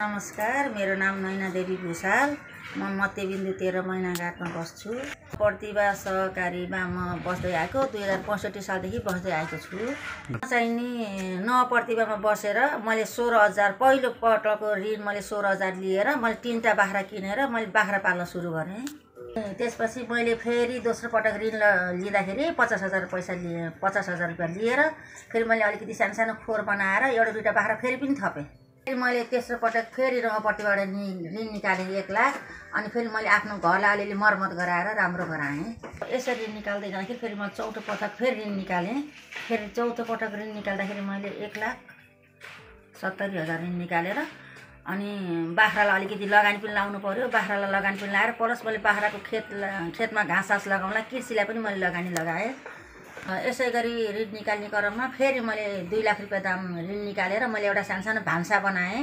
नमस्कार, मेरो नाम नैना देवी भूषाल। म मध्यबिन्दु 13 मैनाघाटमा बस्छु। प्रतिभा सहकारीमा म बस्दै आएको 2065 सालदेखि बस्दै आएको छु। चाहिँ नि प्रतिभामा बसेर मैले 16,000 पहिलो पटकको ऋण मैले 16,000 लिएर मैले 3टा बाख्रा किनेर मैले बाख्रा पाल्न सुरु गरेँ। त्यसपछि मैले फेरि दोस्रो पटक ऋण लिँदाखेरि 50,000 पैसा लिए, 50,000 रुपियाँ लिएर फेरि मैले अलिकति सानो सानो खोर बनाएर एउटा दुईटा बाख्रा फेरि पनि थपेँ। फेरि मैले तेस्रो पटक फेरि रङपट्टिबाट ऋण निकालेँ 1 लाख। अनि फेरि मैले आफ्नो घरलाई अलिअलि मर्मत गराएर राम्रो गराएँ। यसरी ऋण निकाल्दै जाँदाखेरि फेरि म चौथो पटक फेरि ऋण निकालेँ। फेरि चौथो पटक ऋण निकाल्दाखेरि मैले 1,70,000 ऋण निकालेर अनि बाख्रालाई अलिकति लगानी पनि लाउनु पर्यो। बाख्रालाई लगानी पनि लाएर प्लस मैले बाख्राको खेतमा घाँस लगाउँला कृषिलाई पनि मैले लगानी लगाएँ। यसै गरी ऋण निकाल्ने क्रममा फेरि मैले 2 लाख रुपियाँ दाम ऋण निकालेर मैले एउटा सानो भान्सा बनाएँ।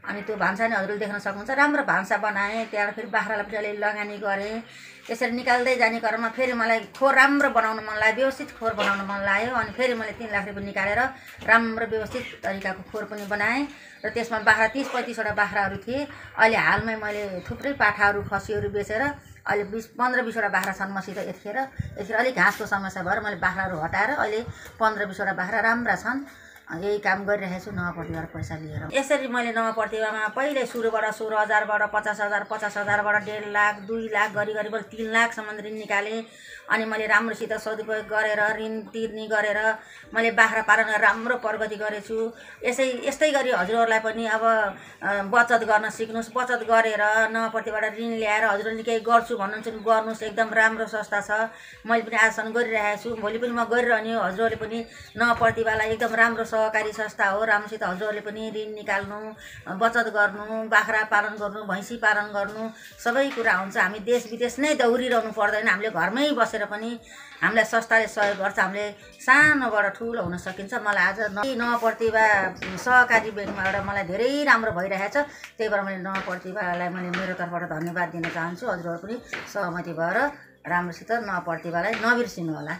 अनि त्यो भान्सा नि हजुरले देख्न सक्नुहुन्छ, राम्रो भान्सा बनाएँ। त्यहाँबाट फेरि बाख्रालाई पनि अलिअलि लगानी गरेँ। यसरी निकाल्दै जाने क्रममा फेरि मलाई खोर राम्रो बनाउन मन लाग्यो, व्यवस्थित खोर बनाउन मन लाग्यो। अनि फेरि मैले 3 लाख रुपियाँ निकालेर राम्रो व्यवस्थित तरिकाको खोर पनि बनाएँ। र त्यसमा बाख्रा 30-35वटा बाख्राहरू थिए। अहिले हालमै मैले थुप्रै पाठाहरू खसीहरू बेचेर अहिले 15-20वटा बाख्रा छन् मसित। यतिखेर अलिक घाँसको समस्या भएर मैले बाख्राहरू हटाएर अहिले 15-20वटा बाख्रा राम्रा छन्। यही काम गरिरहेको छु नवप्रतिभाबाट पैसा लिएर। यसरी मैले नवप्रतिभामा पहिले सुरुबाट 16,000बाट 50,000, 50,000बाट 1.5 लाख, 2 लाख गरी मैले 3 लाखसम्म ऋण निकालेँ। अनि मैले राम्रोसित सदुपयोग गरेर ऋण तिर्ने गरेर मैले बाख्रा पालन राम्रो प्रगति गरेछु। यस्तै गरी हजुरहरूलाई पनि अब बचत गर्न सिक्नुहोस्। बचत गरेर नवप्रतिभाबाट ऋण ल्याएर हजुरहरूले केही गर्छु भन्नुहुन्छ भने गर्नुहोस्। एकदम राम्रो संस्था छ। मैले पनि आजसम्म गरिरहेको छु, भोलि पनि म गरिरहने हो। हजुरहरूले पनि नवप्रतिभालाई एकदम राम्रो सहकारी संस्था हो। राम्रोसित हजुरहरूले पनि ऋण निकाल्नु, बचत गर्नु, बाख्रा पालन गर्नु, भैँसी पालन गर्नु, सबै कुरा हुन्छ। हामी देश विदेश नै दौडिरहनु पर्दैन। हामीले घरमै बसेर पनि हामीलाई संस्थाले सहयोग गर्छ। हामीले सानोबाट ठुलो हुन सकिन्छ। मलाई आज नवप्रतिभा सहकारी ब्याङ्कबाट मलाई धेरै राम्रो भइरहेछ। त्यही भएर मैले नवप्रतिभालाई मैले मेरो तर्फबाट धन्यवाद दिन चाहन्छु। हजुरहरू पनि सहमति भएर राम्रोसित नवप्रतिभालाई नबिर्सिनु होला।